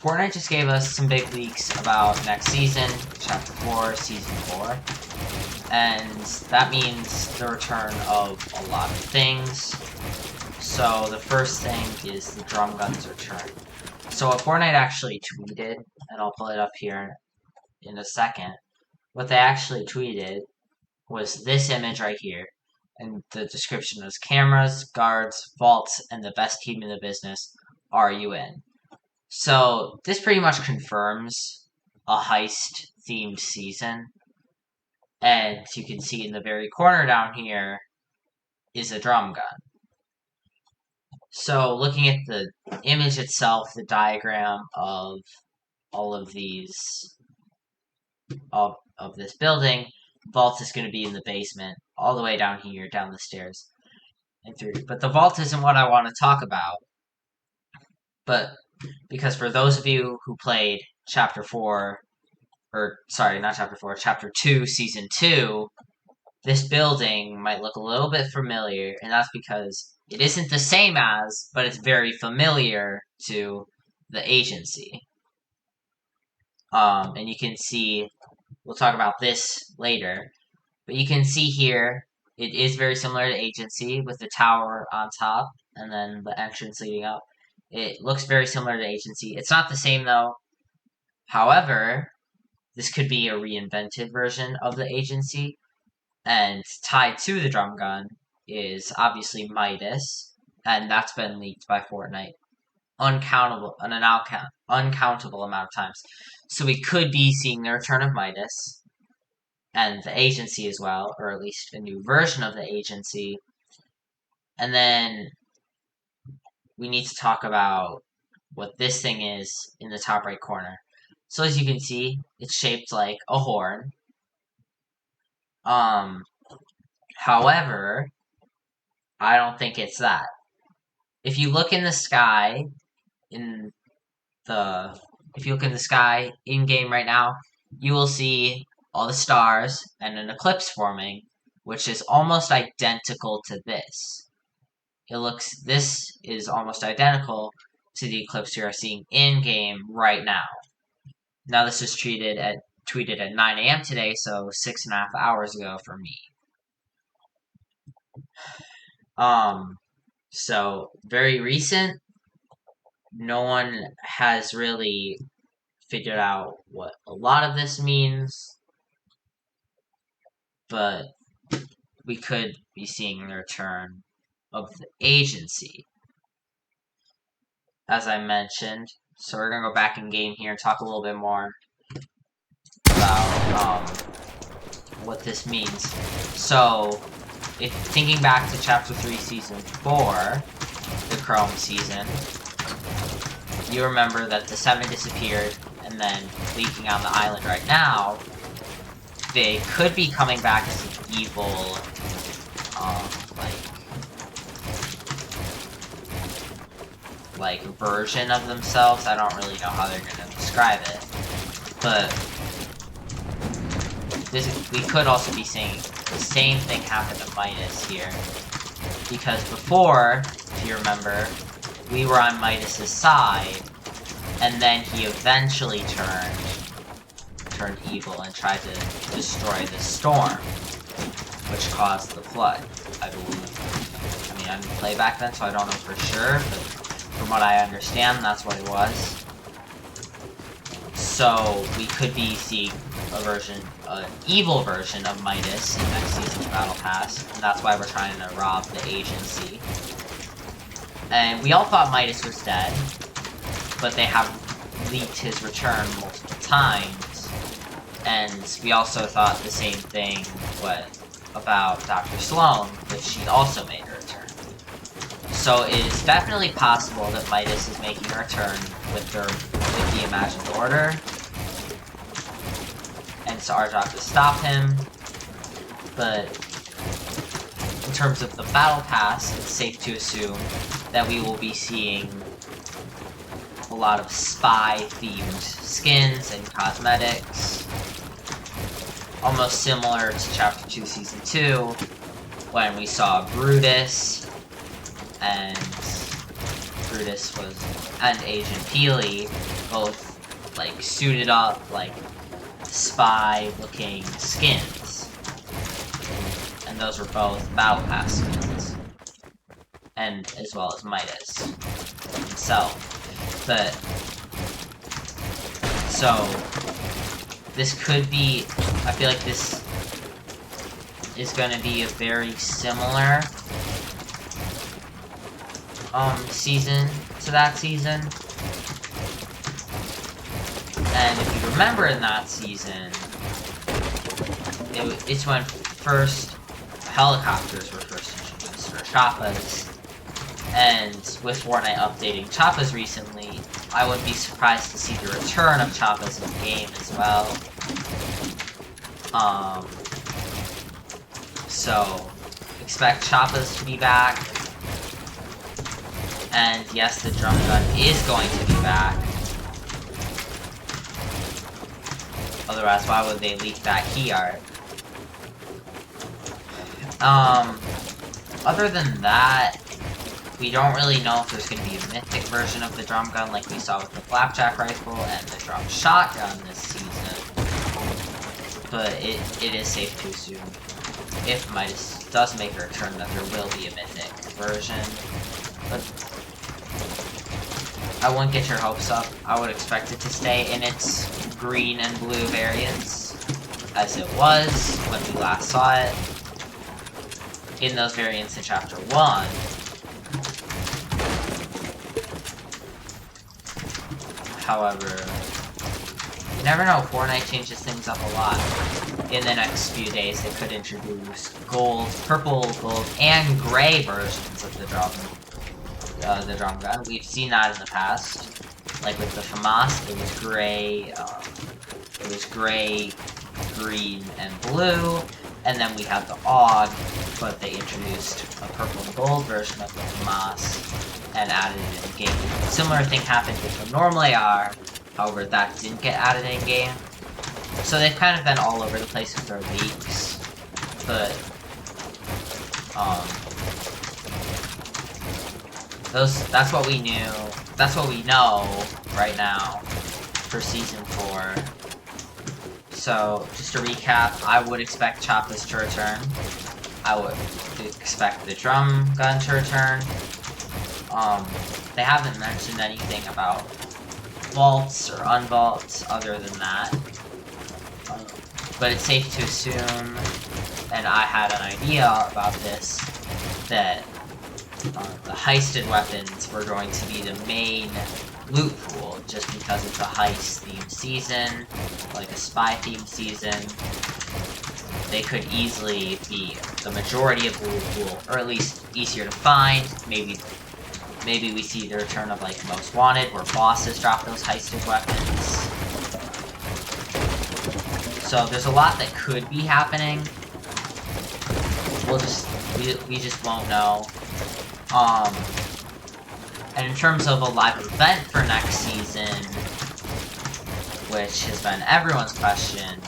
Fortnite just gave us some big leaks about next season, Chapter 4, Season 4. And that means the return of a lot of things. So the first thing is the drum gun's return. So what Fortnite actually tweeted, and I'll pull it up here in a second, what they actually tweeted was this image right here. And the description was cameras, guards, vaults, and the best team in the business. Are you in? So this pretty much confirms a heist-themed season. And you can see in the very corner down here is a drum gun. So looking at the image itself, the diagram of all of these, of this building, vault is going to be in the basement, all the way down here, down the stairs, and through. But the vault isn't what I want to talk about. But because for those of you who played Chapter 4, or sorry, not Chapter 4, Chapter 2, Season 2, this building might look a little bit familiar, and that's because it isn't the same as, but it's very familiar to the agency. And you can see, we'll talk about this later, but you can see here, it is very similar to agency with the tower on top, and then the entrance leading up. It looks very similar to agency. It's not the same though. However, this could be a reinvented version of the agency, and tied to the drum gun is obviously Midas, and that's been leaked by Fortnite uncountable amount of times. So we could be seeing the return of Midas, and the agency as well, or at least a new version of the agency. And then we need to talk about what this thing is in the top right corner. So as you can see, it's shaped like a horn. However, I don't think it's that. If you look in the sky, in game right now, you will see all the stars and an eclipse forming, which is almost identical to this. This is almost identical to the eclipse you are seeing in game right now. Now this is tweeted at 9 a.m. today, so 6.5 hours ago for me. So very recent. No one has really figured out what a lot of this means, but we could be seeing the return of the agency, as I mentioned. So we're gonna go back in game here and talk a little bit more about what this means. So, if thinking back to Chapter 3, Season 4, the Chrome season, you remember that the 7 disappeared, and then leaking on the island right now, they could be coming back as an evil, like version of themselves. I don't really know how they're gonna describe it, but we could also be seeing the same thing happen to Midas here, because before, if you remember, we were on Midas's side, and then he eventually turned evil and tried to destroy the storm, which caused the flood, I believe. I mean, I didn't play back then, so I don't know for sure, but from what I understand, that's what it was. So, we could be seeing an evil version of Midas in next season's Battle Pass, and that's why we're trying to rob the agency. And we all thought Midas was dead, but they have leaked his return multiple times, and we also thought the same thing about Dr. Sloan, but she also made her return. So it is definitely possible that Midas is making a return with the Imagined Order, and it's our job to stop him. But in terms of the Battle Pass, it's safe to assume that we will be seeing a lot of spy-themed skins and cosmetics, almost similar to Chapter 2, Season 2, when we saw Brutus, and Agent Peely both, like, suited up, like, spy-looking skins. And those were both Battle Pass skins. And as well as Midas himself. But, so, this could be, I feel like this is gonna be a very similar, season to that season. And if you remember in that season, it's when first helicopters were first introduced, or choppas. And with Fortnite updating choppas recently, I wouldn't be surprised to see the return of choppas in the game as well. So, expect choppas to be back. And yes, the drum gun is going to be back. Otherwise, why would they leak that key art? Other than that, we don't really know if there's going to be a mythic version of the drum gun like we saw with the flapjack rifle and the drum shotgun this season. But it is safe to assume, if Midas does make a return, that there will be a mythic version. But I wouldn't get your hopes up. I would expect it to stay in its green and blue variants, as it was when we last saw it, in those variants in Chapter 1. However, you never know, Fortnite changes things up a lot. In the next few days, they could introduce gold, purple, gold, and gray versions of the drum gun. We've seen that in the past. Like with the FAMAS, it was gray, green, and blue. And then we had the AUG, but they introduced a purple and gold version of the FAMAS and added it in-game. Similar thing happened with the normal AR, however that didn't get added in-game. So they've kind of been all over the place with their leaks, but, that's what we knew, that's what we know right now for Season 4. So, just to recap, I would expect choppas to return. I would expect the drum gun to return. They haven't mentioned anything about vaults or unvaults other than that. But it's safe to assume, and I had an idea about this, that the heisted weapons were going to be the main loot pool, just because it's a heist-themed season, like a spy-themed season. They could easily be the majority of the loot pool, or at least easier to find. Maybe we see the return of, like, Most Wanted, where bosses drop those heisted weapons. So there's a lot that could be happening. We just won't know. And in terms of a live event for next season, which has been everyone's question,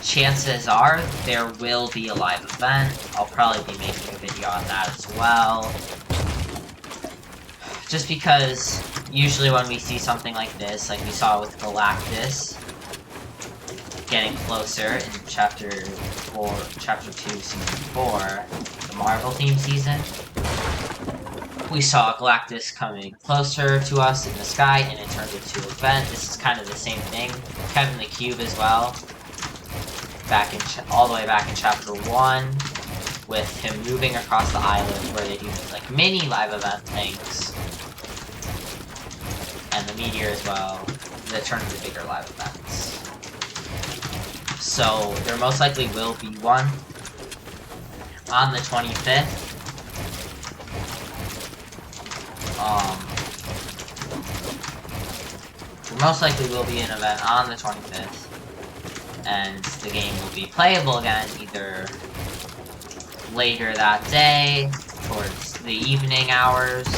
chances are there will be a live event. I'll probably be making a video on that as well. Just because usually when we see something like this, like we saw with Galactus, getting closer in Chapter 2, Season 4, the Marvel theme season, we saw Galactus coming closer to us in the sky, and it turned into an event. This is kind of the same thing. Kevin the Cube as well, all the way back in Chapter 1, with him moving across the island where they do like mini live event things, and the Meteor as well, that turn into bigger live events. So there most likely will be one on the 25th. There most likely will be an event on the 25th, and the game will be playable again either later that day, towards the evening hours,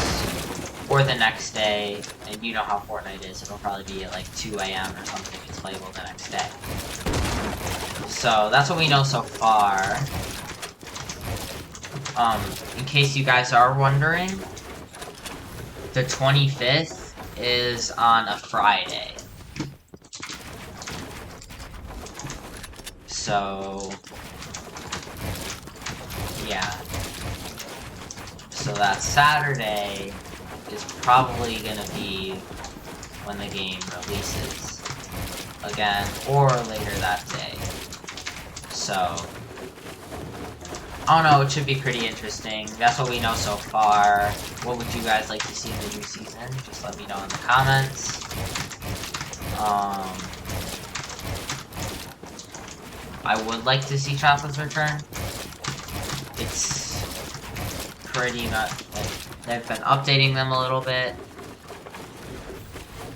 or the next day. And you know how Fortnite is, it'll probably be at like 2 AM or something, it's playable the next day. So that's what we know so far. In case you guys are wondering, the 25th is on a Friday. So, yeah. So that Saturday is probably gonna be when the game releases again, or later that day. So, I don't know, it should be pretty interesting. That's what we know so far. What would you guys like to see in the new season? Just let me know in the comments. I would like to see Choppa's return. It's pretty much, like, they've been updating them a little bit.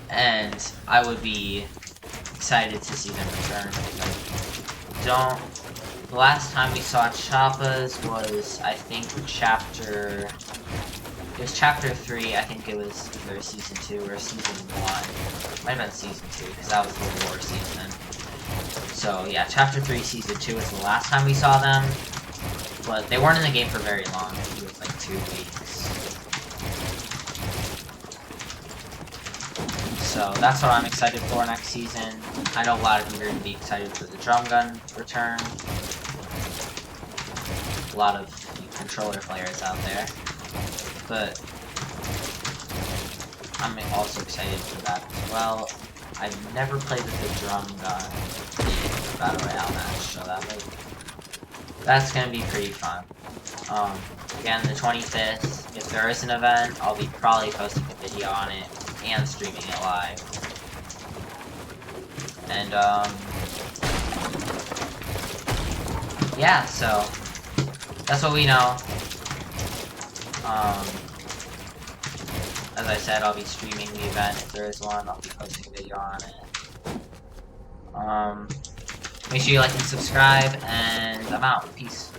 And I would be excited to see them return. The last time we saw Choppa's was, I think, chapter 3, I think it was either season 2 or season 1. Might have been season 2, because that was the war season. So yeah, chapter 3, season 2 is the last time we saw them, but they weren't in the game for very long. I think it was like 2 weeks. So that's what I'm excited for next season. I know a lot of you are going to be excited for the drum gun return. A lot of controller players out there. But I'm also excited for that as well. I've never played with the drum gun in the Battle Royale match, so that's gonna be pretty fun. Again, the 25th, if there is an event, I'll be probably posting a video on it and streaming it live. And, yeah, so that's what we know. As I said, I'll be streaming the event if there is one. I'll be posting a video on it. Make sure you like and subscribe, and I'm out. Peace.